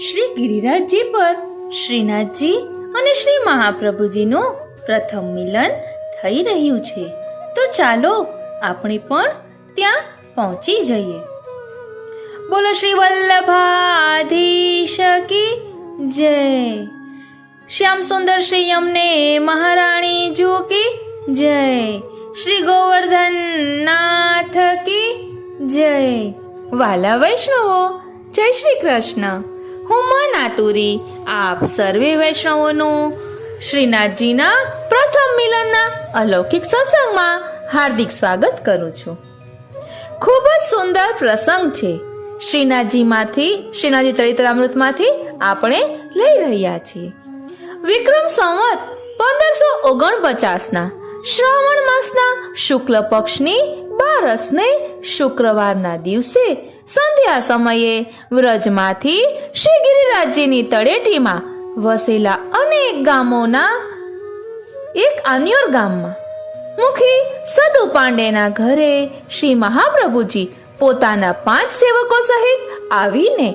શ્રી ગિરિરાજજી પર શ્રીનાથજી અને શ્રી મહાપ્રભુજીનું પ્રથમ મિલન થઈ રહ્યું છે. તો ચાલો આપણે પણ ત્યાં પહોંચી જઈએ. બોલો શ્રી વલ્લભાધીશ કી જય. શ્યામ સુંદર શ્રી યમને મહારાણી જો કી જય. શ્રી ગોવર્ધન નાથ કી જય. વાલા વૈષ્ણવો, જય શ્રી કૃષ્ણ. હું મન આતુરી આપ સર્વે વૈષ્ણવોનું શ્રીનાથજીના પ્રથમ મિલનના અલૌકિક સત્સંગમાં હાર્દિક સ્વાગત કરું છું. ખૂબ જ સુંદર પ્રસંગ છે. શ્રીનાથજી ચરિત્રામૃતમાંથી આપણે લઈ રહ્યા છીએ. વિક્રમ સંવત 1549ના શ્રાવણ માસના શુક્લ પક્ષની 12 શુક્રવારના દિવસે સંધ્યા સમયે વ્રજમાંથી શ્રી ગિરિરાજજીની તળેટીમાં વસેલા અનેક ગામોના એક આન્યોર ગામમાં મુખી સદુ પાંડેના ઘરે શ્રી મહાપ્રભુજી પોતાના 5 સેવકો સહિત આવીને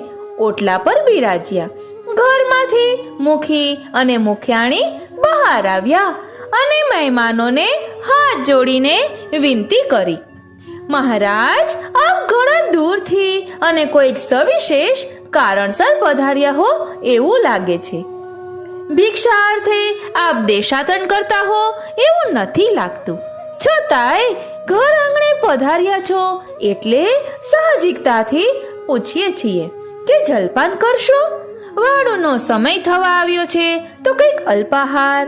ઓટલા પર બિરાજ્યા. ઘરમાંથી મુખી અને મુખિયાણી બહાર આવ્યા અને મહેમાનોને હાથ જોડીને વિનંતી કરી, મહારાજ, આપ ઘણા દૂરથી અને કોઈક સવિશેષ કારણસર પધાર્યા હો એવું લાગે છે. ભિક્ષાર્થે આપ દેશાટન કરતા હો એવું નથી લાગતું. છતાંય ઘર આંગણે પધાર્યા છો એટલે સાહજિકતાથી પૂછીએ છીએ કે જલપાન કરશો? વાળુનો સમય થવા આવ્યો છે તો કંઈક અલ્પાહાર?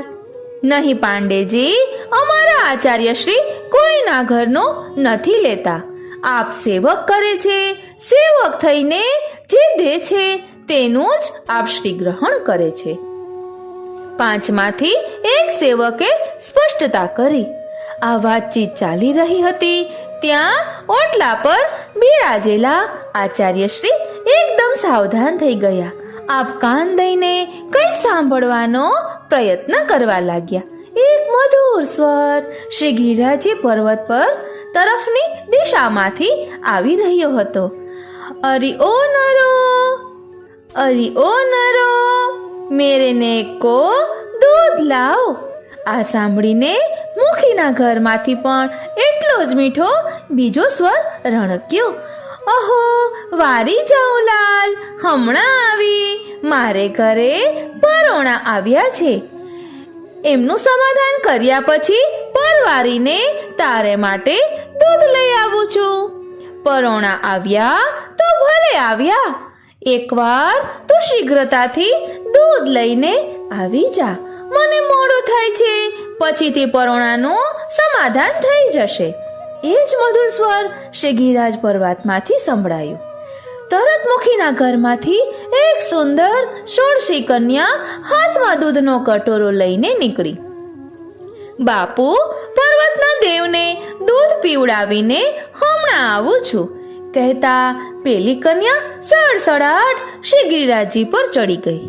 નહીં પાંડેજી, અમારા આચાર્યશ્રી કોઈના ઘરનો નથી લેતા. આપ સેવક કરે છે, સેવક થઈને જે દે છે તેનું જ આપ શ્રી ગ્રહણ કરે છે. 5માંથી એક સેવકે સ્પષ્ટતા કરી. આ વાતચીત ચાલી રહી હતી ત્યાં ઓટલા પર બિરાજેલા આચાર્યશ્રી એકદમ સાવધાન થઈ ગયા. આપ કાન દઈને કંઈક સાંભળવાનો પ્રયત્ન કરવા લાગ્યા. એક મધુર સ્વર શ્રી ગિરિરાજજી પર્વત પર તરફની દિશામાંથી આવી રહ્યો હતો. અરી ઓ નરો, અરી ઓ નરો, મેરે ને કો દૂધ લાવો. આ સાંભળીને મુખીના ઘરમાંથી પણ એટલો જ મીઠો બીજો સ્વર રણક્યો. અહો, વારી જાઉં લાલ, હમણાં આવી. મારે ઘરે પરોણા આવ્યા છે. એમનું સમાધાન કર્યા પછી પરવારીને તારે માટે દૂધ લઈ આવું છું. પરોણા આવ્યા તો ભલે આવ્યા. એકવાર તું શીઘ્રતાથી દૂધ લઈને આવી જા. મને મોડું થાય છે, પછીથી પરોણાનું સમાધાન થઈ જશે. એ જ મધુર સ્વર શ્રી ગિરિરાજ પર્વતમાંથી સંભળાયું. તરત મુખીના ઘરમાંથી એક સુંદર ષોડશી કન્યા હાથમાં દૂધનો કટોરો લઈને નીકળી. બાપુ, પર્વતના દેવને દૂધ પીવડાવીને હમણાં આવું છું કહેતા પેલી કન્યા સડસડાટ શ્રી ગિરિરાજજી પર ચડી ગઈ.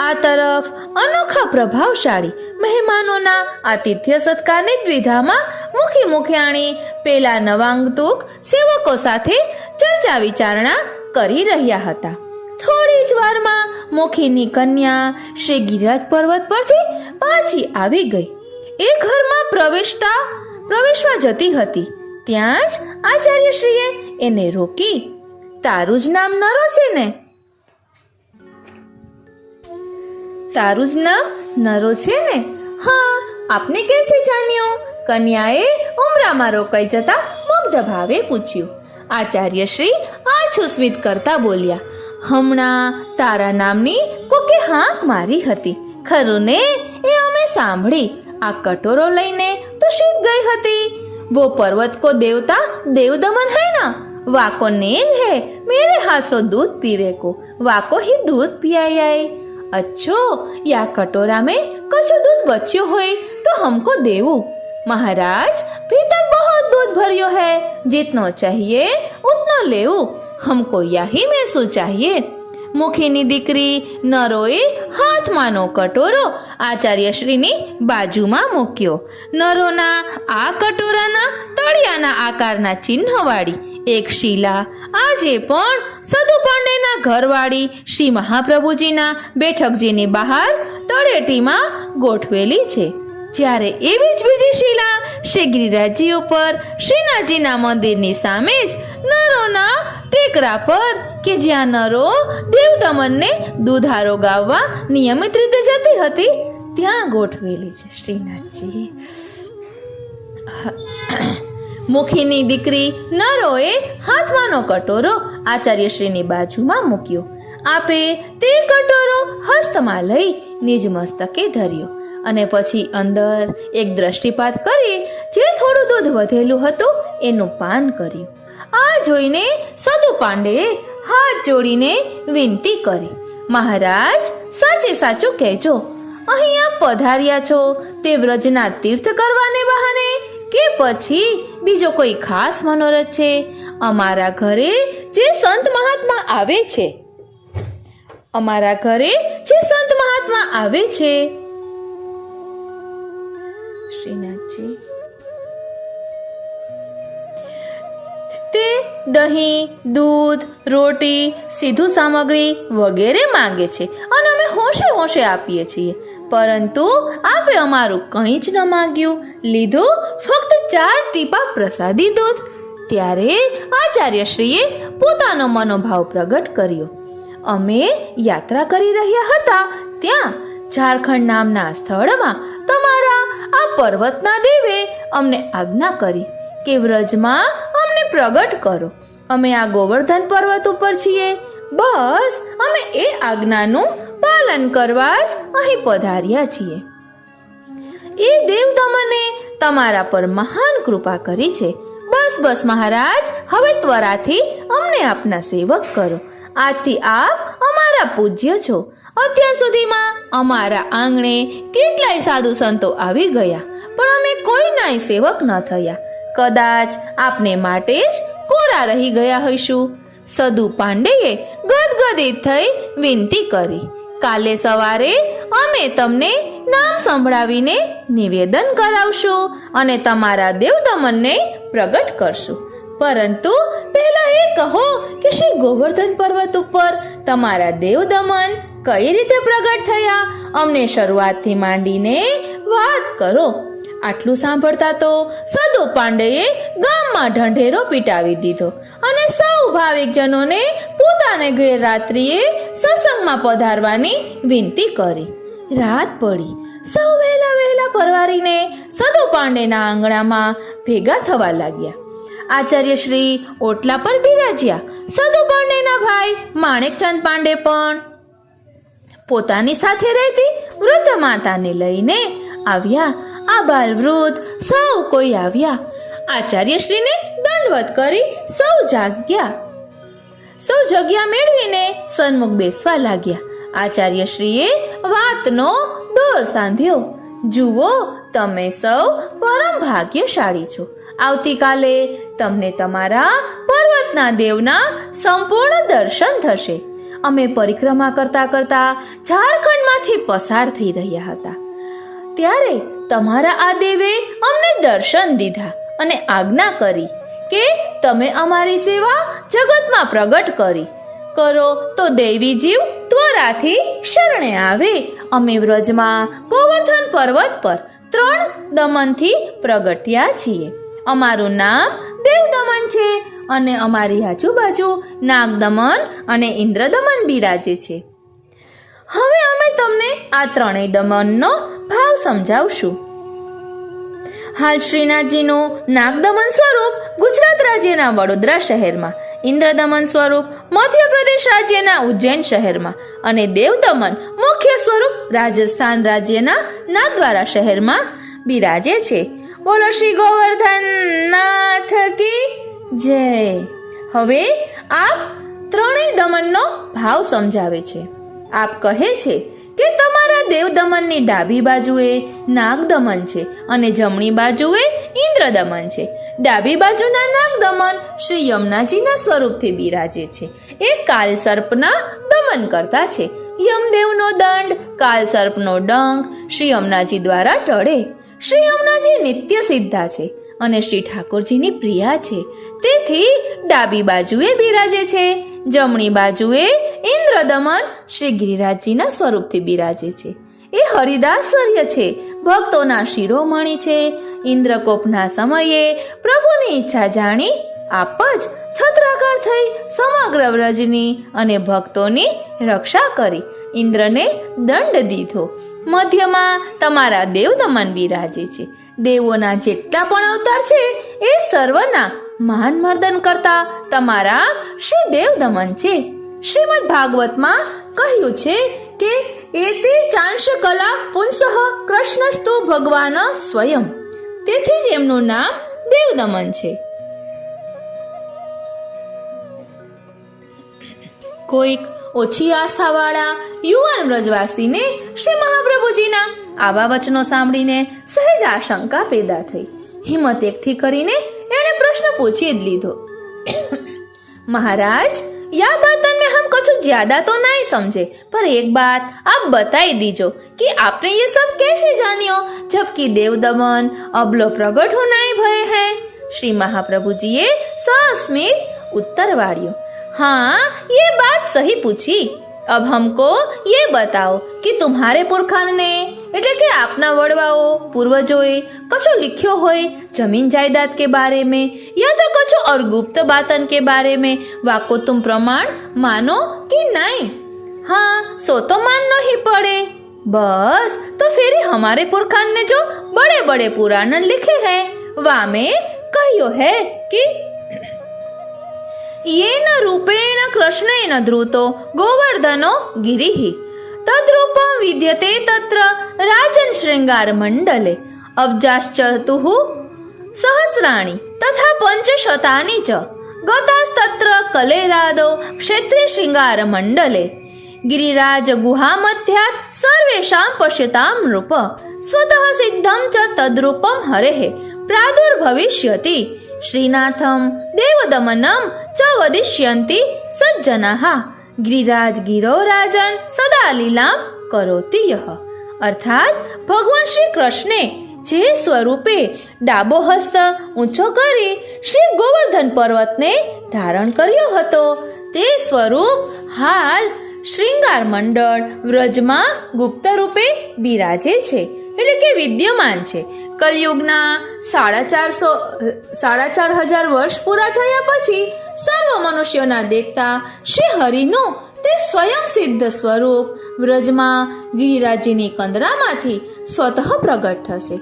આ તરફ અનોખા પ્રભાવશાળી મહેમાનોના આતિથ્ય સત્કારની દ્વિધામાં મુખી મુખિયાણી પેલા નવાંગતુક સેવકો સાથે ચર્ચા વિચારણા કરી રહ્યા હતા. થોડી જ વારમાં મુખીની કન્યા શ્રી ગિરિરાજ પર્વત પરથી પાછી આવી ગઈ. એ ઘરમાં પ્રવેશવા જતી હતી ત્યાં જ આચાર્યશ્રીએ એને રોકી. તારું જ નામ નરો છે ને? તારું જ નામ નરો છે ને? હા, આપને કેસે જાણ્યો? કન્યાએ ઉમરામાં રોકાઈ જતા મુગ્ધ ભાવે પૂછ્યું. આચાર્યશ્રી આછું સ્મિત કરતા બોલ્યા, હમણાં તારા નામની કોકે હાંક મારી હતી, ખરું ને? એ અમે સાંભળી. આ કટોરો લઈને તો શીત ગઈ હતી. वो पर्वत को देवता देवदमन है ना, वाको नेग है, मेरे हाथ से दूध पीवे को, वाको ही दूध पियाए. अच्छो, या कटोरा में कछु दूध बच्यो होए तो हमको देवो. महाराज, भीतर बहुत दूध भरियो है, जितनो चाहिए उतना लेवो, हमको यही में सो चाहिए. મુખીની દીકરી નરોએ હાથમાંનો કટોરો આચાર્યશ્રીની બાજુમાં મૂક્યો. નરોના આ કટોરાના તળિયાના આકારના ચિહ્નવાળી એક શિલા આજે પણ સદુ પાંડેના ઘરવાળી શ્રી મહાપ્રભુજીના બેઠકજીની બહાર તળેટીમાં ગોઠવેલી છે. જ્યારે એવી જ બીજી શિલા શ્રી ગિરિરાજજી ઉપર શ્રીનાથજીના મંદિરની સામે જ નરોના ટેકરા પર કે જ્યાં નરો દેવદમનને દુધારો ગાવવા નિયમિત રીતે જતી હતી ત્યાં ગોઠવેલી છે. શ્રીનાથજી મુખીની દીકરી નરોએ હાથમાંનો કટોરો આચાર્યશ્રીની બાજુમાં મૂક્યો. આપે તે કટોરો હસ્તમાં લઈ નિજ મસ્તકે ધર્યો અને પછી અંદર એક દ્રષ્ટિપાત કરી જે થોડું દૂધ વધેલું હતું એનું પાન કર્યું. આ જોઈને સદુ પાંડેએ હાથ જોડીને વિનંતી કરી, મહારાજ, સાચે સાચું કહેજો, અહીં આપ પધાર્યા છો તે વ્રજના તીર્થ કરવાને બહાને કે પછી બીજો કોઈ ખાસ મનોરથ છે? અમારા ઘરે જે સંત મહાત્મા આવે છે શ્રીનાથજી, તે દહીં, દૂધ, રોટી, સીધું સામગ્રી વગેરે માંગે છે અને અમે હોંશે હોંશે આપીએ છીએ, પરંતુ આપે અમારું કંઈ જ ન માંગ્યું, લીધું ફક્ત 4 ટીપા પ્રસાદી દૂધ. ત્યારે આચાર્યશ્રીએ પોતાનો મનોભાવ પ્રગટ કર્યો. અમે યાત્રા કરી રહ્યા હતા ત્યાં ઝારખંડ નામના સ્થળમાં તમારા આ પર્વતના દેવે અમને આજ્ઞા કરી કે વ્રજમાં અમને પ્રગટ કરો. અમે આ ગોવર્ધન પર્વત ઉપર છીએ. બસ અમે એ આજ્ઞાનું પાલન કરવા જ અહીં પધાર્યા છીએ. એ દેવદમને તમારા પર મહાન કૃપા કરી છે. બસ મહારાજ, હવે ત્વરાથી અમને આપના સેવક કરો. આજથી આપ અમારા પૂજ્ય છો. અત્યાર સુધીમાં અમારા આંગણે કેટલાય સાધુ સંતો આવી ગયા, પણ અમે કોઈનાય સેવક ન થયા. કદાચ આપને માટે જ કોરા રહી ગયા હોઈશું. સદુ પાંડેએ ગદગદિત થઈ વિનંતી કરી, કાલે સવારે અમે તમને નામ સંભળાવીને નિવેદન કરાવશું અને તમારા દેવદમનને પ્રગટ કરશું. પરંતુ પહેલા એ કહો કે શ્રી ગોવર્ધન પર્વત ઉપર તમારા દેવદમન કઈ રીતે પ્રગટ થયા? અમને શરૂઆતથી માંડીને વાત કરો. આટલું સાંભળતા તો સદુ પાંડેએ ગામમાં ઢંઢેરો પીટાવી દીધો અને સૌ ભાવિકજનોને પોતાને ઘેર રાત્રિએ સત્સંગમાં પધારવાની વિનંતી કરી. રાત પડી. સૌ વહેલા પરવારીને સદુ પાંડેના આંગણામાં ભેગા થવા લાગ્યા. આચાર્ય શ્રી ઓટલા પર બિરાજ્યા. સદુ પાંડેના ભાઈ માણેકચંદ પાંડે પણ પોતાની સાથે રહેતી વૃદ્ધ માતાને લઈને આવ્યા. આ બાલ વૃદ્ધ સૌ કોઈ આવ્યા. આચાર્યશ્રીને દંડવત કરી સૌ જગ્યા મેળવીને સન્મુખ બેસવા લાગ્યા. આચાર્યશ્રીએ વાતનો દોર સાંધ્યો. જુઓ, તમે સૌ પરમ ભાગ્યશાળી છો. આવતીકાલે તમને તમારા પર્વતના દેવના સંપૂર્ણ દર્શન થશે. અમે પરિક્રમા કરતા ઝારખંડમાંથી પસાર થઈ રહ્યા હતા ત્યારે તમારા આ દેવે અમને દર્શન દીધા અને આજ્ઞા કરી કે તમે અમારી સેવા જગતમાં પ્રગટ કરો તો દૈવી જીવ ત્વરાથી શરણે આવે. અમે વ્રજમાં ગોવર્ધન પર્વત પર 3 દમનથી પ્રગટ્યા છીએ. અમારું નામ દેવદમન છે અને અમારી આજુબાજુ નાગદમન અને ઇન્દ્રદમન બિરાજે છે. હવે અમે તમને આ 3 દમનનો ભાવ સમજાવશું. હાલ શ્રીનાથજીનું નાગદમન સ્વરૂપ ગુજરાત રાજ્યના વડોદરા શહેરમાં, ઇન્દ્રદમન સ્વરૂપ મધ્યપ્રદેશ રાજ્યના ઉજ્જૈન શહેરમાં અને દેવદમન મુખ્ય સ્વરૂપ રાજસ્થાન રાજ્યના નાથદ્વારા શહેરમાં બિરાજે છે. બોલો શ્રી ગોવર્ધન નાથ કી જય. હવે આપ 3 દમનનો ભાવ સમજાવે છે. આપ કહે છે કે તમારા દેવદમનની ડાબી બાજુએ નાગદમન છે અને જમણી બાજુએ ઇન્દ્રદમન છે. ડાબી બાજુના નાગદમન શ્રી યમુનાજીના સ્વરૂપથી બિરાજે છે. એ કાલસર્પના દમન કરતા છે. યમદેવનો દંડ, કાલસર્પનો ડંખ શ્રી યમુનાજી દ્વારા ટળે. શ્રી યમુનાજી નિત્ય સિદ્ધા છે અને શ્રી ઠાકોરજીની પ્રિયા છે. તેથી ડાબી બાજુએ બિરાજે છે. જમણી બાજુએ ઇન્દ્રદમન શ્રી ગિરિરાજજીના સ્વરૂપથી બિરાજે છે. એ હરિદાસર્ય છે, ભક્તોના શિરોમણી છે. ઇન્દ્રકોપના સમયે પ્રભુની ઈચ્છા જાણી આપ જ છત્રાકાર થઈ સમગ્ર વ્રજની અને ભક્તોની રક્ષા કરી ઇન્દ્રને દંડ દીધો. મધ્યમાં તમારા દેવદમન બિરાજે છે. દેવોના જેટલા પણ અવતાર છે એ સર્વના મહાન મર્દન કરતા તમારા શ્રી દેવદમન છે. શ્રીમદ ભાગવતમાં કહ્યું છે કે એતે ચાંશ કલા પુંસઃ કૃષ્ણસ્તુ ભગવાન સ્વયં. તેથી જ એમનું નામ દેવદમન છે. કોઈક ઓછી આસ્થાવાળા યુવાન વ્રજવાસીને શ્રી મહાપ્રભુજીના આવા વચનો સાંભળીને સહેજ આશંકા પેદા થઈ. હિંમત એકઠી કરીને એણે પ્રશ્ન પૂછી જ લીધો, महाराज यह बातन में हम कुछ ज्यादा तो नहीं समझे, पर एक बात आप बताई दीजो कि आपने ये सब कैसे जानियो जबकि देवदमन अबलो प्रकट होना ही भय है. श्री महाप्रभु जी ये सस्मित उत्तर वाड़ियो, हाँ ये बात सही पूछी. अब हमको ये बताओ कि तुम्हारे पुरखान ने એટલે કે આપના વડવાઓ પૂર્વજોએ કછો लिखियो હોય जमीन जायदाद के बारे में या तो कछो और गुप्त बातन के बारे में, वाको तुम प्रमाण मानो कि नहीं? हाँ सो तो मानना ही पड़े. बस तो फिर हमारे पुरखान ने जो बड़े बड़े पुराण लिखे हैं वा में कहियो है कि येन रूपेण कृष्णेन धृतो गोवर्धनो गिरिः तद्रूपं विद्यते तत्र राजन् श्रृंगार मंडले अब्जाश्चतुः सहस्राणि तथा पंचशतानि च गतास्तत्र कलेरादो क्षेत्रे श्रृंगार मंडले गिरिराज गुहामध्यात् सर्वेषां पश्यतां नृप स्वतः सिद्धं च तद्रूपं हरेः प्रादुर्भविष्यति श्रीनाथं देवदमनं च वदिष्यन्ति सज्जनाः गिरिराज गिरो राजन सदा लीलाम करोति यह. अर्थात भगवान श्री कृष्णे જે સ્વરૂપે ડાબો હસ્ત ઊંચો કરી શ્રી ગોવર્ધન પર્વતને ધારણ કર્યો હતો તે સ્વરૂપ હાલ શ્રૃંગાર મંડળ વ્રજમાં ગુપ્ત રૂપે બિરાજે છે, એટલે કે વિદ્યમાન છે. કલયુગના 4,500 વર્ષ પૂરા થયા પછી સર્વ મનુષ્યોના દેખતા શ્રી હરિનું તે સ્વયં સિદ્ધ સ્વરૂપ વ્રજમાં ગિરિરાજીની કંદરામાંથી સ્વતઃ પ્રગટ થશે.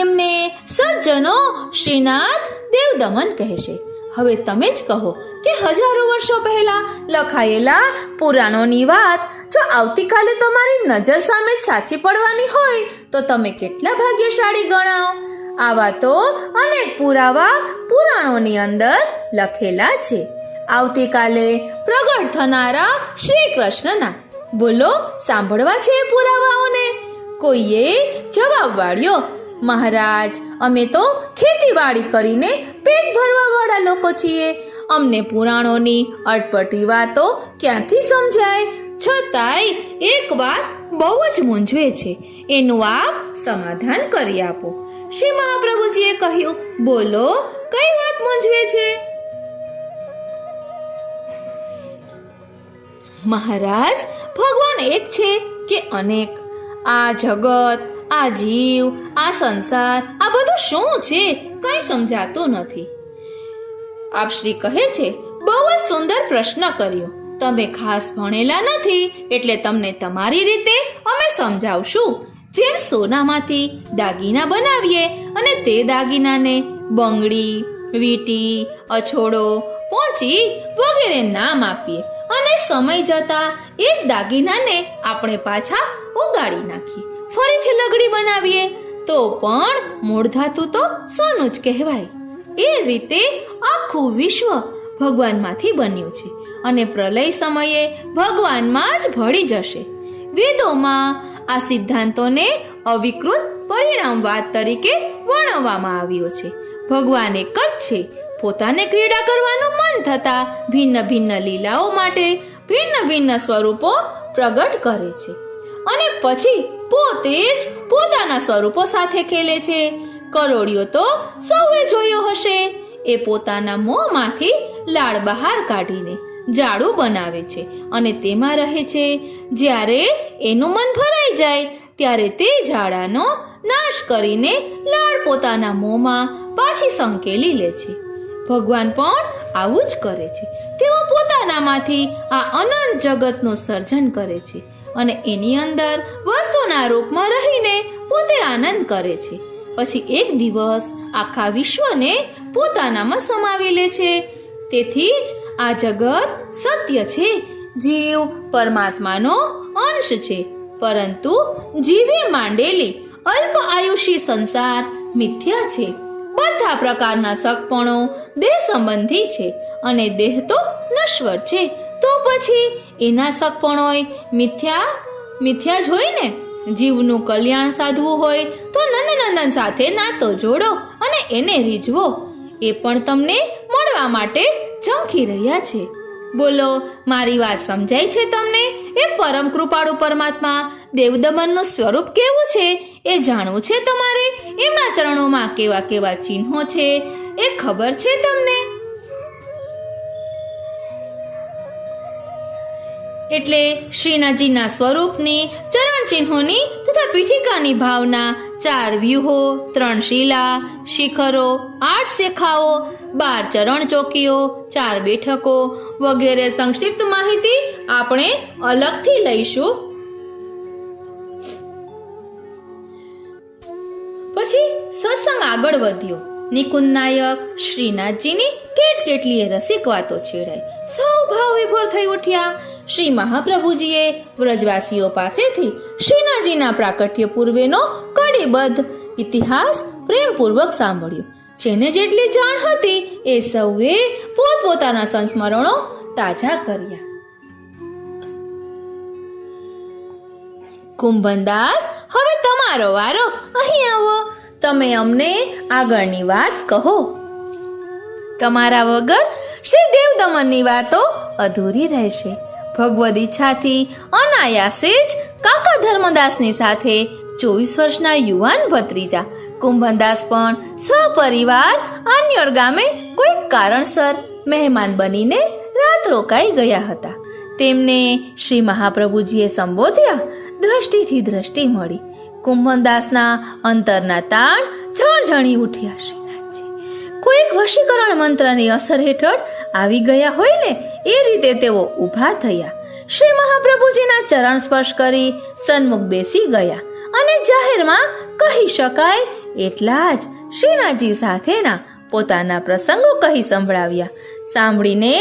એમને સજ્જનો શ્રીનાથ દેવદમન કહેશે. હવે તમે જ કહો કે હજારો વર્ષો પહેલા લખાયેલા પુરાણોની વાત જો આવતીકાલે તમારી નજર સામે જ સાચી પડવાની હોય તો તમે કેટલા ભાગ્યશાળી ગણાઓ. આવા તો અનેક પુરાવા પુરાણોની અંદર લખેલા છે. આવતીકાલે પ્રગટ થનારા શ્રી કૃષ્ણના બોલો સાંભળવા છે એ પુરાવાઓને? કોઈએ જવાબ વાળ્યો, મહારાજ અમે તો ખેતીવાડી કરીને પેટ ભરવા વાળા લોકો છીએ, અમને પુરાણોની અટપટી વાતો ક્યાંથી સમજાય? છતાંય એક વાત બહુ જ મૂંઝવે છે, એનું આપ સમાધાન કરી આપો. શ્રી મહાપ્રભુજીએ કહ્યું, બોલો કઈ વાત મૂંઝવે છે? મહારાજ ભગવાન એક છે કે અનેક? આ જગત, આ જીવ, આ સંસાર, આ બધું શું છે કઈ સમજાતું નથી. આપ શ્રી કહે છે, બહુ જ સુંદર પ્રશ્ન કર્યો. તમે ખાસ ભણેલા નથી એટલે તમને તમારી રીતે અમે સમજાવશું. જેમ સોનામાંથી દાગીના બનાવીએ અને તે દાગીનાને બંગડી, વીટી, અછોડો, પોંચી વગેરે નામ આપીએ અને સમય જતા એ દાગીનાને આપણે પાછા ઉગાડી નાખીએ, ફરીથી લગડી બનાવીએ તો પણ મૂળ ધાતુ તો સોનું જ કહેવાય. એ રીતે આખું વિશ્વ ભગવાનમાંથી બન્યું છે અને પ્રલય સમયે ભગવાનમાં જ ભળી જશે. વેદોમાં આ સિદ્ધાંતોને અવિકૃત પરિણામવાદ તરીકે વર્ણવવામાં આવ્યો છે. ભગવાન એક જ છે. પોતાને ક્રીડા કરવાનું મન થતા ભિન્ન ભિન્ન લીલાઓ માટે ભિન્ન ભિન્ન સ્વરૂપો પ્રગટ કરે છે અને પછી પોતે જ પોતાના સ્વરૂપો સાથે ખેલે છે. કરોડિયો તો સૌએ જોયો હશે. એ પોતાના મોંમાંથી લાળ બહાર કાઢીને જાડું બનાવે છે અને તેમાં રહે છે. જ્યારે એનું મન ભરાઈ જાય ત્યારે તે જાડાનો નાશ કરીને લાળ પોતાના મોંમાં પાછી સંકેલી લે છે. ભગવાન પણ આવું જ કરે છે. તેઓ પોતાનામાંથી આ અનંત જગતનું સર્જન કરે છે અને એની અંદર વસ્તુના રૂપમાં રહીને પોતે આનંદ કરે છે. પછી એક દિવસ આખા વિશ્વને પોતાનામાં સમાવી લે છે. તેથી જ આ જગત સત્ય છે. જીવ પરમાત્માનો અંશ છે, પરંતુ જીવે માંડેલી અલ્પ આયુષી સંસાર મિથ્યા છે. બધા પ્રકારના સગપણો દેહ સંબંધી છે અને દેહ તો નશ્વર છે. તો પછી એના સગપણોય મિથ્યા જ હોય ને. જીવનું કલ્યાણ સાધવું હોય તો નંદનંદન સાથે નાતો જોડો અને એને રીઝવો. એ પણ તમને મળવા માટે ઝંખી રહ્યા છે. બોલો, મારી વાત સમજાય છે તમને? એ પરમ કૃપાળુ પરમાત્મા દેવદમનનું સ્વરૂપ કેવું છે એ જાણવું છે તમારે? એમના ચરણોમાં કેવા કેવા ચિહ્નો છે એ ખબર છે તમને? એટલે શ્રીનાથજીના સ્વરૂપની, ચરણ ચિહ્નોની તથા પીઠિકાની ભાવના, 4 વ્યુહો, 3 શિલા શિખરો, 8 શેખાઓ, 12 ચરણ ચોકીઓ, 4 બેઠકો વગેરે સંક્ષિપ્ત માહિતી આપણે અલગથી લઈશું. પછી સત્સંગ આગળ વધ્યો. નિકુંજ નાયક શ્રીનાથજીની કેટલીય રસિક વાતો છેડાઈ. સૌ ભાવ વિભોર થઈ ઉઠ્યા. શ્રી મહાપ્રભુજીએ વ્રજવાસીઓ પાસેથી શ્રીનાથજીના પ્રાકટ્ય પૂર્વેનો કડીબદ્ધ ઇતિહાસ પ્રેમપૂર્વક સાંભળ્યો. જેને જેટલી જાણ હતી એ સૌએ પોતપોતાના સંસ્મરણો તાજા કર્યા. કુંભનદાસ, હવે તમારો વારો. અહીં આવો. તમે અમને આગળની વાત કહો. તમારા વગર શ્રી દેવદમનની વાતો અધૂરી રહેશે. ભગવદ ઈચ્છાથી અનાયાસે જ કાકા ધર્મદાસની સાથે 24 વર્ષના યુવાન ભત્રીજા કુંભનદાસ પણ સપરિવાર આન્યોર ગામે કોઈ કારણસર મહેમાન બનીને રાત રોકાઈ ગયા હતા. તેમને શ્રી મહાપ્રભુજીએ સંબોધ્યા. દ્રષ્ટિથી દ્રષ્ટિ મળી. કુંભનદાસના અંતરના તાણ ઝણઝણી ઉઠ્યા. શ્રીનાથજી કોઈક વશીકરણ મંત્રની અસર હેઠળ આવી ગયા હોય ને એ રીતે તેઓ ઊભા થયા. શ્રી મહાપ્રભુજીના ચરણ સ્પર્શ કરી સન્મુખ બેસી ગયા અને જાહેરમાં કહી શકાય એટલા જ શ્રીનાથજી સાથેના પોતાના પ્રસંગો કહી સંભળાવ્યા. સાંભળીને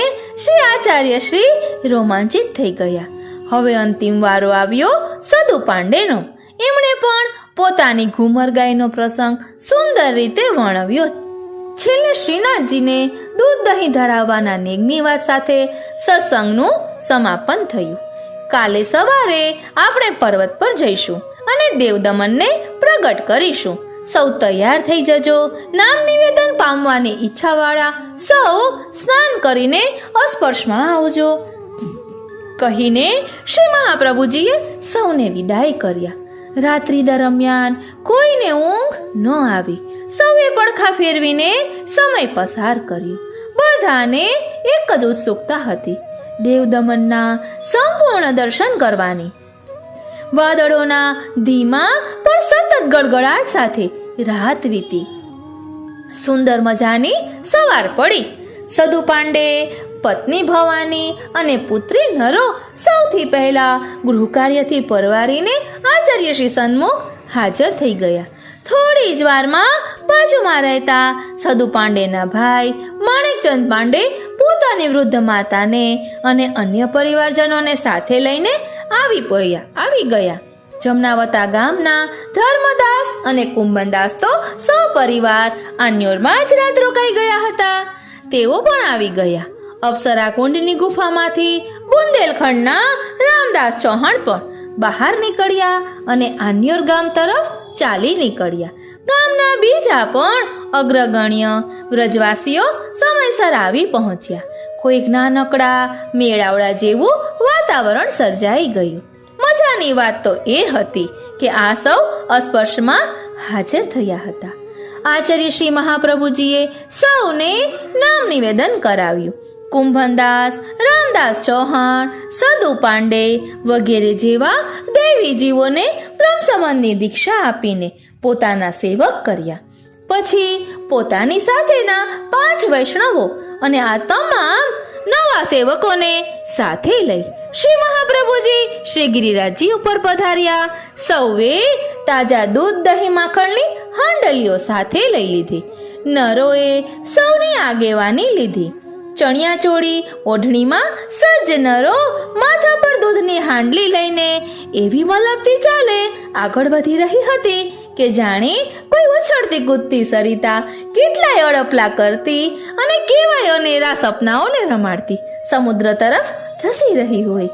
શ્રી આચાર્ય શ્રી રોમાંચિત થઈ ગયા. હવે અંતિમ વારો આવ્યો સદુ પાંડેનો. એમણે પણ પોતાની ઘુમર ગાયનો પ્રસંગ સુંદર રીતે વર્ણવ્યો. છેલ્લે શ્રીનાથજીને દૂધ દહીં ધરાવવાના નેગની વાત સાથે સત્સંગનું સમાપન થયું. કાલે સવારે આપણે પર્વત પર જઈશું અને દેવદમનને પ્રગટ કરીશું. સૌ તૈયાર થઈ જજો. નામ નિવેદન પામવાની ઈચ્છાવાળા સૌ સ્નાન કરીને અસ્પર્શમાં આવજો. કહીને શ્રી મહાપ્રભુજીએ સૌને વિદાય કર્યા. રાત્રિ દરમિયાન કોઈને ઊંઘ ન આવી. સૌએ પડખા ફેરવીને સમય પસાર કર્યો. બધાને એક જ ઉત્સુકતા હતી, દેવદમનના સંપૂર્ણ દર્શન કરવાની. વાદળોના ધીમા પણ સતત ગડગડાટ સાથે રાત વીતી. સુંદર મજાની સવાર પડી. સદુ પાંડે, પત્ની ભવાની અને પુત્રી નરો સૌથી પહેલા ગૃહકાર્યથી પરવારીને આચાર્ય શ્રી સન્મુખ હાજર થઈ ગયા. થોડી જ વારમાં બાજુમાં રહેતા સદુ પાંડેના ભાઈ માણેકચંદ પાંડે પોતાની વૃદ્ધ માતાને અને અન્ય પરિવારજનોને સાથે લઈને આવી ગયા. જમનાવતા ગામના ધર્મદાસ અને કુંભનદાસ તો સપરિવાર આન્યોરમાં જ રાત રોકાઈ ગયા હતા. તેઓ પણ આવી ગયા. અપ્સરા કુંડની ગુફામાંથી બુંદેલખંડના રામદાસ ચૌહાણ પણ બહાર નીકળ્યા અને આન્યોર ગામ તરફ ચાલી નીકળ્યા. ગામના બીજા પણ અગ્રગણ્ય વ્રજવાસીઓ સમયસર આવી પહોંચ્યા. કોઈક નાનકડા મેળાવડા જેવું વાતાવરણ સર્જાઈ ગયું. મજાની વાત તો એ હતી કે આ સૌ અસ્પર્શમાં હાજર થયા હતા. આચાર્ય શ્રી મહાપ્રભુજીએ સૌને નામ નિવેદન કરાવ્યું. કુંભનદાસ, રામદાસ ચૌહાણ, સદુ પાંડે વગેરે જેવા દૈવી જીવોને બ્રહ્મસંબંધની દીક્ષા આપીને પોતાના સેવક કર્યા. પછી પોતાની સાથેના 5 વૈષ્ણવો અને આ તમામ નવા સેવકોને સાથે લઈ શ્રી મહાપ્રભુજી શ્રી ગિરિરાજજી ઉપર પધાર્યા. સૌએ તાજા દૂધ, દહીં, માખણની હાંડલીઓ સાથે લઈ લીધી. નરોએ સૌની આગેવાની લીધી. ચણિયા ચોળી ઓઢણીમાં સજ્જ નરો માથા પર દૂધની હાંડલી લઈને એવી મલકતી ચાલે આગળ વધી રહી હતી કે જાણે કોઈ ઉછળતી કૂદતી સરિતા કેટલાય અડપલા કરતી અને કેવાય અનેરા સપનાઓને રમાડતી સમુદ્ર તરફ ધસી રહી હોય.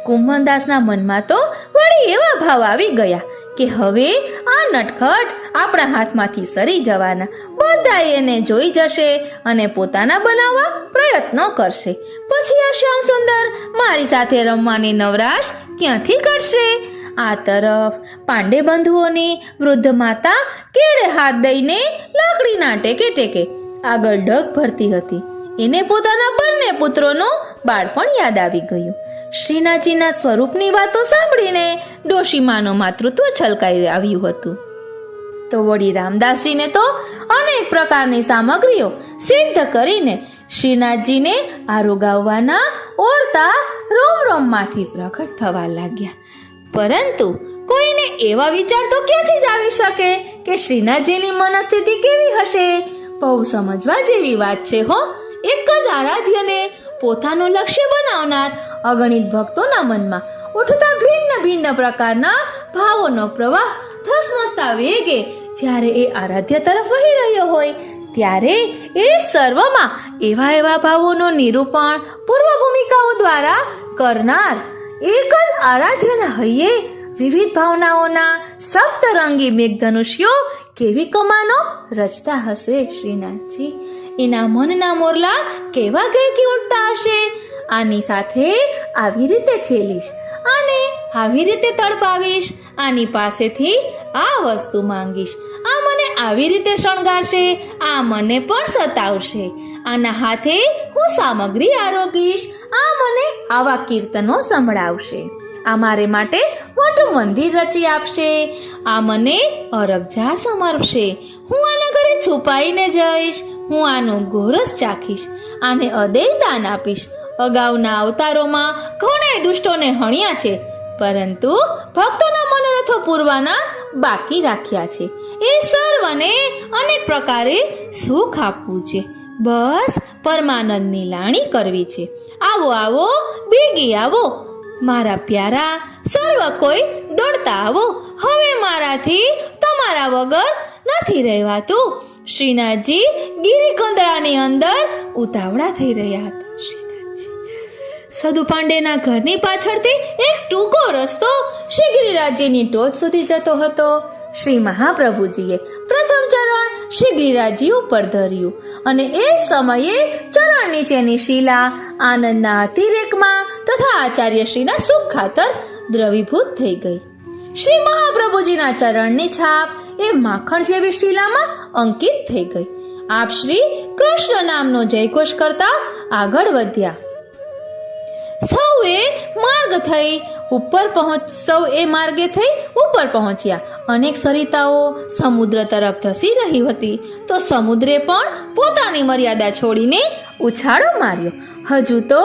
કુંભનદાસના મનમાં તો વળી એવા ભાવ આવી ગયા કે હવે આ નટખટ આપણા હાથમાંથી સરી જવાના. બધા એને જોઈ જશે અને પોતાના બનાવવા પ્રયત્નો કરશે. પછી આ શ્યામ સુંદર મારી સાથે રમવાની નવરાશ ક્યાંથી કરશે? આ તરફ પાંડે બંધુઓની વૃદ્ધ માતા કેળે હાથ દઈને લાકડીના ટેકે ટેકે આગળ ડગ ભરતી હતી. એને પોતાના બંને પુત્રોનું બાળપણ યાદ આવી ગયું. શ્રીનાથજીના સ્વરૂપની વાતો સાંભળીને ડોશીમાનું માતૃત્વ છલકાઈ આવ્યું હતું. તો વળી રામદાસજીને તો અનેક પ્રકારની સામગ્રીઓ સિદ્ધ કરીને શ્રીનાથજીને આરોગાવવાના ઓરતા રોમ રોમમાંથી પ્રગટ થવા લાગ્યા. પરંતુ કોઈને એવા વિચાર તો ક્યાંથી જ આવી શકે કે શ્રીનાથજીની મનસ્થિતિ કેવી હશે? બહુ સમજવા જેવી વાત છે હો. એક જ આરાધ્યને પોતાનું લક્ષ્ય બનાવનાર અગણિત ભક્તોના મનમાં ઉઠતા ભિન્ન ભિન્ન પ્રકારના ભાવોનો પ્રવાહ ધસમસતા વેગે જ્યારે એ આરાધ્ય તરફ વહી રહ્યો હોય ત્યારે એ સર્વમાં એવા ભાવોનું નિરૂપણ પૂર્વ ભૂમિકાઓ દ્વારા કરનાર એક જ આરાધ્યના હૈયે વિવિધ ભાવનાઓના સપ્તરંગી મેઘધનુષ્યો કેવી કમાનો રચતા હશે શ્રીનાથજી? એના મનના મોરલા કેવા ગેકી ઉઠતા હશે? આની સાથે આવી રીતે ખેલીશ, આને આવી રીતે તડપાવીશ, આની પાસેથી આ વસ્તુ માંગીશ, આ મને આવી રીતે શણગારશે, આ મને પણ સતાવશે, આના હાથે હું સામગ્રી આરોગીશ, આ મને આવા કીર્તનો સંભળાવશે, આ મારે માટે મોટું મંદિર રચી આપશે, આ મને અરગજા સમર્પશે, હું આના ઘરે છુપાઈને જઈશ, હું આનું ગોરસ ચાખીશ, આને અદેય દાન આપીશ. અગાઉના અવતારોમાં ઘણા દુષ્ટોને હણ્યા છે, પરંતુ ભક્તોના મનોરથો પૂરવાના બાકી રાખ્યા છે. એ સર્વને અનેક પ્રકારે સુખ આપવું છે, બસ પરમાનંદની લાણી કરવી છે. આવો આવો ભેગી આવો મારા પ્યારા, સર્વ કોઈ દોડતા આવો, હવે મારાથી તમારા વગર નથી રહેવાતું. શ્રીનાથજી ગિરિકંદરાની અંદર ઉતાવળા થઈ રહ્યા હતા. સદુ પાંડેના ઘરની પાછળથી એક ટૂંકો રસ્તો શ્રી ગિરિરાજજીની ટોચ સુધી જતો હતો. શ્રી મહાપ્રભુજીએ પ્રથમ ચરણ શ્રી ગિરિરાજજી ઉપર ધર્યું અને એ સમયે ચરણ નીચેની શિલા આનંદના અતિરેકમાં તથા આચાર્યશ્રીના સુખ ખાતર દ્રવીભૂત થઈ ગઈ. શ્રી મહાપ્રભુજીના ચરણની છાપ એ માખણ જેવી શિલામાં અંકિત થઈ ગઈ. આપ શ્રી કૃષ્ણ નામનો જયઘોષ કરતા આગળ વધ્યા. સૌએ માર્ગે થઈ ઉપર પહોંચ્યા. અનેક સરિતાઓ સમુદ્ર તરફ ધસી રહી હતી, તો સમુદ્રે પણ પોતાની મર્યાદા છોડીને ઉછાળો માર્યો. હજુ તો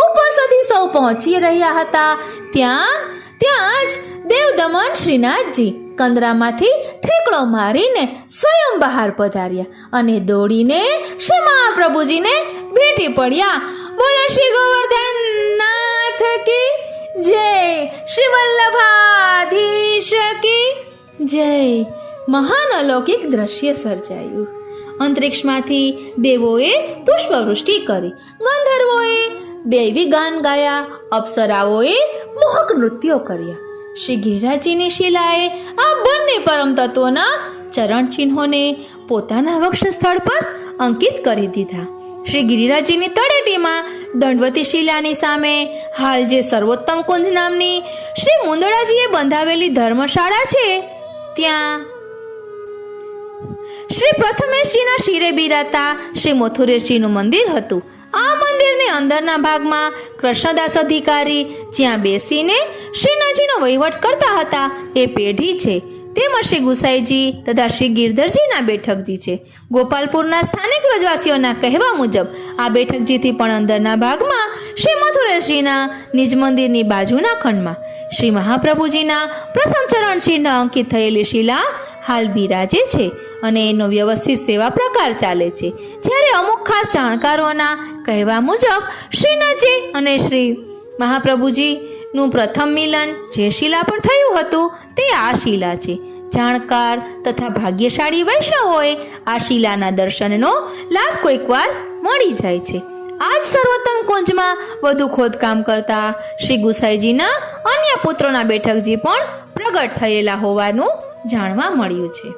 ઉપર સુધી સૌ પહોંચી રહ્યા હતા. ત્યાં જ દેવદમન શ્રીનાથજી કંદરામાંથી ઠેકડો મારીને સ્વયં બહાર પધાર્યા અને દોડીને શ્રી મહાપ્રભુજીને ભેટી પડ્યા. બોલો શ્રી ગોવર્ધન નાથ કી જય, શ્રી વલ્લભાધીશ કી જય. મહાન અલૌકિક દ્રશ્ય સર્જાયું. અંતરિક્ષમાંથી દેવોએ પુષ્પવૃષ્ટિ કરી, ગંધર્વોએ દૈવી ગાન ગાયા, અપ્સરાઓએ મોહક નૃત્યો કર્યા. શ્રી ગિરિરાજજીની શિલાએ આ બંને પરમ તત્વોના ચરણ ચિહ્નોને પોતાના વક્ષ સ્થળ પર અંકિત કરી દીધા. શ્રી ગિરિરાજજીની તળેટીમાં દંડવતી શિલાની સામે હાલ જે સર્વોત્તમ કુંજ નામની શ્રી મુંદડાજીએ બંધાવેલી ધર્મશાળા છે, ત્યાં શ્રી પ્રથમેશજીના શિરે બિરાજતા શ્રી મથુરેશજીનું મંદિર હતું. આ મંદિરની અંદરના ભાગમાં કૃષ્ણદાસ અધિકારી જ્યાં બેસીને શ્રીનાથજીનો વહીવટ કરતા હતા એ પેઢી છે. તેમાં શ્રી ગુસાઈજી તથા શ્રી ગિરધરજીના બેઠકજી છે. ગોપાલપુરના સ્થાનિક રજવાસીઓના કહેવા મુજબ આ બેઠકજીથી પણ અંદરના ભાગમાં શ્રી મથુરેશજીના નિજ મંદિરની બાજુના ખંડમાં શ્રી મહાપ્રભુજીના પ્રથમ ચરણ ચિહ્ન અંકિત થયેલી શિલા હાલ બિરાજે છે અને એનો વ્યવસ્થિત સેવા પ્રકાર ચાલે છે. જ્યારે અમુક ખાસ જાણકારોના કહેવા મુજબ શ્રીનાથજી અને શ્રી મહાપ્રભુજીનું પ્રથમ મિલન જે શિલા પર થયું હતું તે આ શિલા છે. જાણકાર તથા ભાગ્યશાળી વૈષ્ણવોએ આ શિલાના દર્શનનો લાભ કોઈકવાર મળી જાય છે. આ જ સર્વોત્તમ કુંજમાં વધુ ખોદકામ કરતા શ્રી ગુસાઈજીના અન્ય પુત્રોના બેઠકજી પણ પ્રગટ થયેલા હોવાનું જાણવા મળ્યું છે.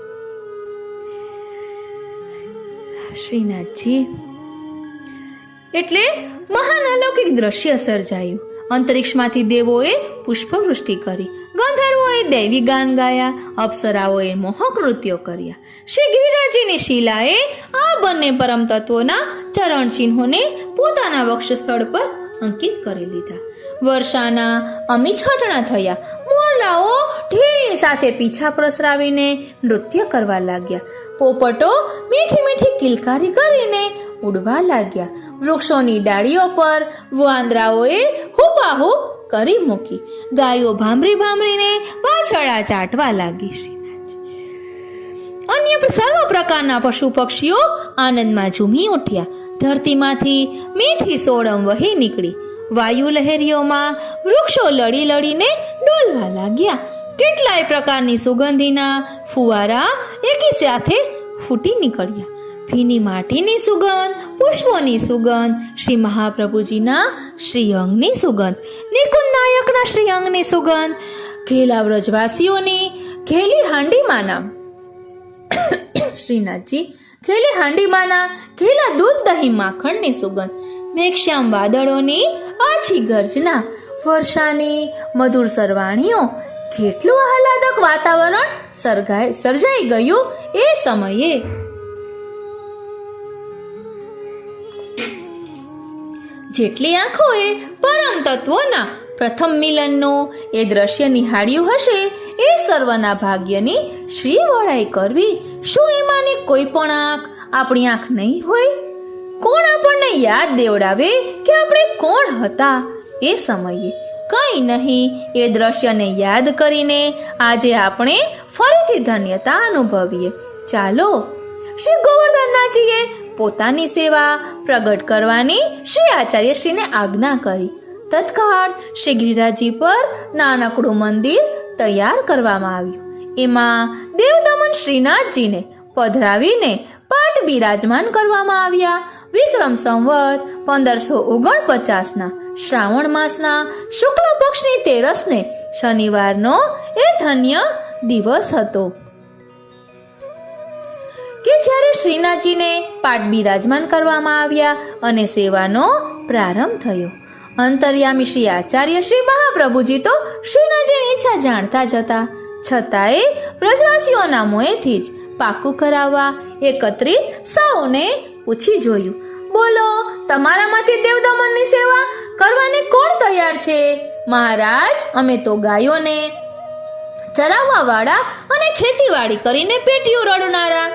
શ્રીનાથજી એટલે મહાન અલૌકિક દ્રશ્ય સર્જાયું. અંતરિક્ષમાંથી દેવોએ પુષ્પવૃષ્ટિ કરી, ગંધર્વોએ દૈવી ગાન ગાયા, અપ્સરાઓએ મોહક નૃત્યો કર્યા. શ્રી ગિરિરાજજીની શિલાએ આ બંને પરમ તત્વોના ચરણ ચિહ્નોને પોતાના વક્ષસ્થળ પર અંકિત કરી લીધા. વર્ષાના અમી છાંટણા થયા. મોરલાઓ ઢીલની સાથે પીછા પ્રસરાવીને નૃત્ય કરવા લાગ્યા. પોપટો મીઠી મીઠી કિલકારી કરીને ઉડવા લાગ્યા. વૃક્ષોની ડાળીઓ પર વાંદરાઓએ હુપાહુપ કરી મૂકી. ગાયો ભાંભરી ભાંભરીને વાછરડા ચાટવા લાગી. અન્ય સર્વ પ્રકારના પશુ પક્ષીઓ આનંદમાં ઝૂમી ઉઠ્યા. ધરતીમાંથી મીઠી સોડમ વહી નીકળી. વાયુ લહેરીઓમાં વૃક્ષો લડી લડીને ડોલવા લાગ્યા. કેટલાય પ્રકારની સુગંધીના ફુવારા એકી સાથે ફૂટી નીકળ્યા. ભીની માટીની સુગંધ, પુષ્પોની સુગંધ, શ્રી મહાપ્રભુજીના શ્રીઅંગની સુગંધ, નિકુંજ નાયકના શ્રીઅંગની સુગંધ, ઘેલા વ્રજવાસીઓની ઘેલી હાંડીમાંના શ્રીનાથજી ઘેલી હાંડીમાંના ઘેલા દૂધ દહીં માખણની સુગંધ, મેઘશ્યામ વાદળોની આછી ગર્જના, વર્ષાની મધુર સરવાણીઓ. કેટલું આહલાદક વાતાવરણ સર્જાઈ ગયું એ સમયે. જેટલી આંખોએ પરમ તત્વોના પ્રથમ મિલનનો એ દ્રશ્ય નિહાળ્યું હશે એ સર્વના ભાગ્યની શ્રી વડાઈ કરવી. શું એમાંની કોઈ પણ આંખ આપણી આંખ નહીં હોય? કોણ આપણને યાદ દેવડાવે કે આપણે કોણ હતા એ સમયે? કંઈ નહીં. એ દ્રશ્યને યાદ કરીને આજે આપણે ફરીથી ધન્યતા અનુભવીએ. ચાલો, શ્રી ગોવર્ધનનાથજીએ પોતાની સેવા પ્રગટ કરવાની શ્રી આચાર્યશ્રીને આજ્ઞા કરી. તત્કાળ શ્રી ગિરિરાજજી પર નાનકડું મંદિર તૈયાર કરવામાં આવ્યું. એમાં દેવદમન શ્રીનાથજીને પધરાવીને પાટ બિરાજમાન કરવામાં આવ્યા. વિક્રમ સંવત 1549ના શ્રાવણ માસના શુક્લ પક્ષની 13ને શનિવારનો એ ધન્ય દિવસ હતો કે જ્યારે શ્રીનાથજીને પાટ બિરાજમાન કરવામાં આવ્યા અને સેવાનો પ્રારંભ થયો. અંતર્યામી શ્રી આચાર્ય શ્રી મહાપ્રભુજી તો શ્રીનાથજીની ઈચ્છા જાણતા જ હતા. છતાંય વ્રજવાસીઓના મોએથી જ પાકું કરાવવા એકત્રિત સૌને પૂછી જોયું. બોલો, તમારામાંથી દેવદમનની સેવા કરવાને કોણ તૈયાર છે? મહારાજ, અમે તો ગાયોને ચરાવવા વાળા અને ખેતીવાડી કરીને પેટીઓ રડનારા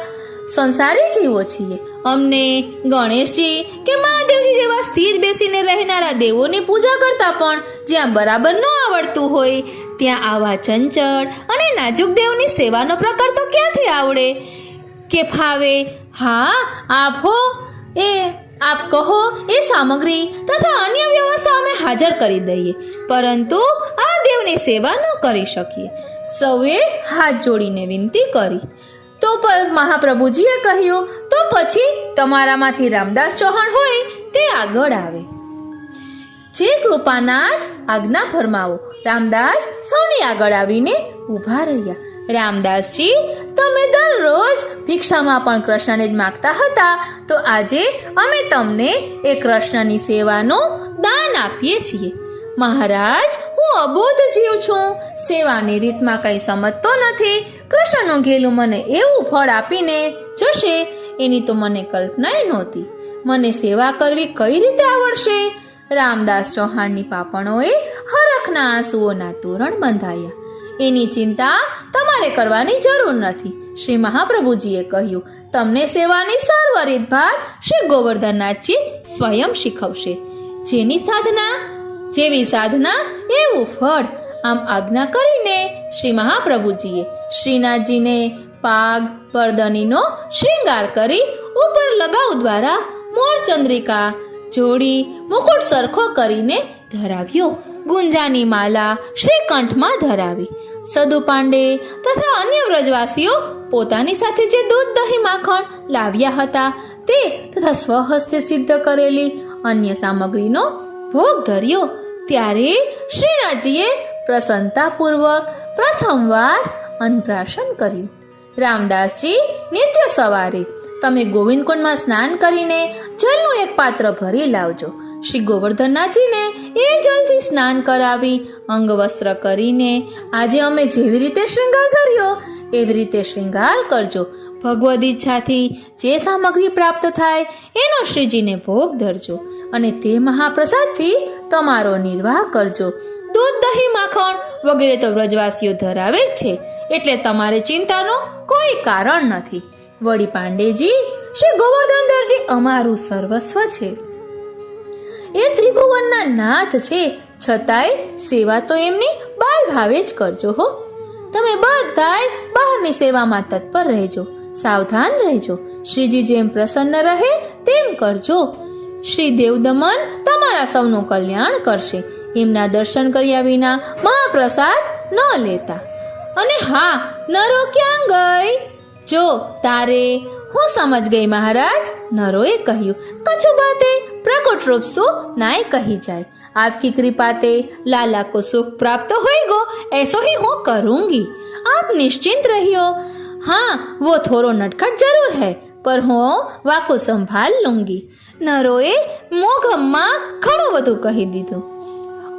સંસારી જીવો છીએ. અમને ગણેશજી કે મહાદેવજી જેવા સ્થિર બેસીને રહેનારા દેવોની પૂજા કરતા પણ જ્યાં બરાબર ન આવડતું હોય ત્યાં આવા ચંચળ અને નાજુક દેવની સેવાનો પ્રકાર તો ક્યાંથી આવડે કે ફાવે? હા, આપ કહો એ સામગ્રી તથા અન્ય વ્યવસ્થા અમે હાજર કરી દઈએ, પરંતુ આ દેવની સેવા ન કરી શકીએ. સૌએ હાથ જોડીને વિનંતી કરી. તો મહાપ્રભુજીએ કહ્યું, તો પછી તમારામાંથી રામદાસ ચૌહાણ હોય તે આગળ આવે. જે કૃપાનાથ આજ્ઞા ફરમાવો. રામદાસ સૌની આગળ આવીને ઊભા રહ્યા. રામદાસજી, તમે દરરોજ ભિક્ષામાં પણ કૃષ્ણને જ માગતા હતા, તો આજે અમે તમને એ કૃષ્ણની સેવાનું દાન આપીએ છીએ. મહારાજ, હું અબોધ જીવ છું, સેવાની રીતમાં કંઈ સમજતો નથી. કૃષ્ણનું ઘેલું મને એવું ફળ આપીને જશે એની તો મને કલ્પનાય નહોતી. મને સેવા કરવી કઈ રીતે આવડશે? રામદાસ ચૌહાણની પાપણોએ હરખના આંસુઓના તોરણ બંધાયા. એની ચિંતા તમારે કરવાની જરૂર નથી. શ્રી મહાપ્રભુજીએ કહ્યું, તમને સેવાની સર્વ રીતભાત શ્રી ગોવર્ધનનાથજી સ્વયં શીખવશે. જેવી સાધના એવું ફળ. આમ આજ્ઞા કરીને શ્રી મહાપ્રભુજીએ શ્રીનાથજીને પાગ પરદનીનો શૃંગાર કરી ઉપર લગાવ દ્વારા મોરચંદ્રિકા જોડી મુકુટ સરખો કરીને ધરાવ્યો. ગુંજાની માલા શ્રીકંઠમાં ધરાવી. સદુ પાંડે તથા અન્ય વ્રજવાસીઓ પોતાની સાથે જે દૂધ દહીં માખણ લાવ્યા હતા તે તથા સ્વહસ્તે સિદ્ધ કરેલી અન્ય સામગ્રીનો ભોગ ધર્યો. ત્યારે શ્રીનાથજીએ પ્રસન્નતાપૂર્વક પ્રથમવાર અન્નપ્રાશન કર્યું. રામદાસજી, નિત્ય સવારે તમે ગોવિંદકુંડમાં સ્નાન કરીને જલનું એક પાત્ર ભરી લાવજો. શ્રી ગોવર્ધનનાથજીને એ જલથી સ્નાન કરાવી અંગવસ્ત્ર કરીને આજે અમે જેવી રીતે શૃંગાર કર્યો એવી રીતે શૃંગાર કરજો. ભગવદ ઈચ્છાથી જે સામગ્રી પ્રાપ્ત થાય એનો શ્રીજીને ભોગ ધરજો અને તે મહાપ્રસાદથી તમારો નિર્વાહ કરજો. દૂધ દહીં માખણ વગેરે તો વ્રજવાસીઓ ધરાવે જ છે, એટલે તમારે ચિંતાનું કોઈ કારણ નથી. વળી પાંડેજી, શ્રી ગોવર્ધનધરજી અમારું સર્વસ્વ છે. એ ત્રિભુવનના નાથ છે, છતાંય સેવા તો એમની બાલ ભાવે જ કરજો હો. તમે બધાય બહારની સેવામાં તત્પર રહેજો, સાવધાન રહેજો. શ્રીજી જેમ પ્રસન્ન રહે તેમ કરજો. શ્રી દેવદમન તમારા સૌનું કલ્યાણ કરશે. એમના દર્શન કર્યા વિના મહાપ્રસાદ ન લેતા. અને હા, નરો ક્યાં ગઈ? જો તારે હું સમજ ગઈ મહારાજ. નરોએ કહ્યું, કछु બાતે प्रकट रूप सो नाय कही जाए. आपकी कृपा ते लाला को सुख प्राप्त होएगो, ऐसो ही हूँ करूंगी. आप निश्चिंत रहियो. हाँ, वो थोड़ो नटखट जरूर है, पर હું વાકો સંભાળ લૂંગી. નરોએ મોઘમમાં ઘણું બધું કહી દીધું.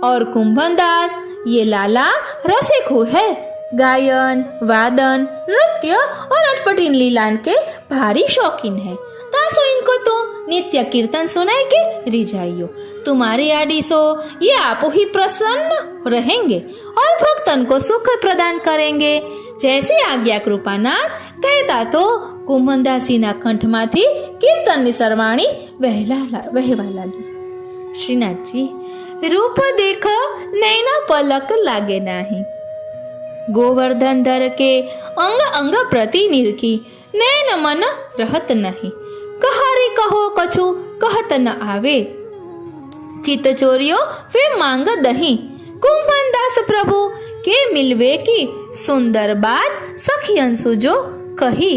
और कुंभनदास, ये लाला रसिक है, गायन वादन नृत्य और अटपटीन लीलान के भारी शौकीन है. तासो इनको तुम नित्य कीर्तन सुनाए के रिझाइयो. तुम्हारी आड़ी सो ये आपो ही प्रसन्न रहेंगे और भक्तन को सुख प्रदान करेंगे. जैसे आज्ञा कृपानाथ कहता तो कुंभनदासी ना कंठमाथी कीर्तननी सरवाणी वહેવા લાગી. શ્રીનાથજી, रूप देखो नैना पलक लागे नाही. गोवर्धन धर के अंग अंग प्रति निरखी नैन मन रहत नहीं. कहारे कहो कछु कहत न आवे. चित चोरियो वे मांग दही. कुंभनदास प्रभु के मिलवे की सुंदर बात सखियन सुजो कही.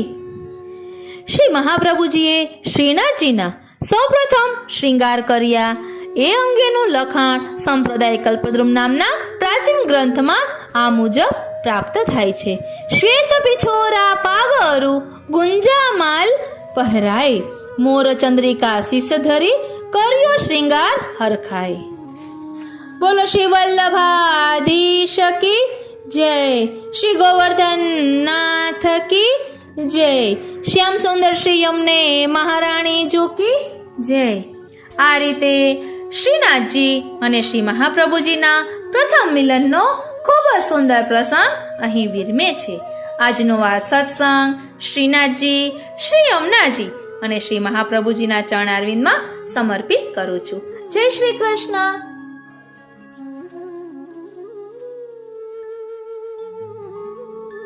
श्री महाप्रभुजीए श्रीनाथजीना સૌપ્રથમ શ્રૃંગાર કર્યા એ અંગેનું લખાણ સંપ્રદાય કલ્પદ્રુમ નામના પ્રાચીન ગ્રંથમાં આ મુજબ પ્રાપ્ત થાય છે. શ્વેત પિછોરા પાગરુ ગુંજામાલ પહેરાય, મોર ચંદ્રિકા શિષ્ય ધરી કર્યો શ્રૃંગાર હરખાય. બોલો શ્રી વલ્લભાધીશ કી જય, શ્રી ગોવર્ધન નાથ કી જય, શ્યામ સુંદર શ્રી યમને મહારાણી જો કી જય. આ રીતે શ્રીનાથજી અને શ્રી મહાપ્રભુજીના પ્રથમ મિલનનો ખૂબ જ સુંદર પ્રસંગ અહીં વિરમે છે. આજનો આ સત્સંગ શ્રીનાથજી, શ્રી યમુનાજી અને શ્રી મહાપ્રભુજીના ચરણારવિંદમાં સમર્પિત કરું છું. જય શ્રી કૃષ્ણ.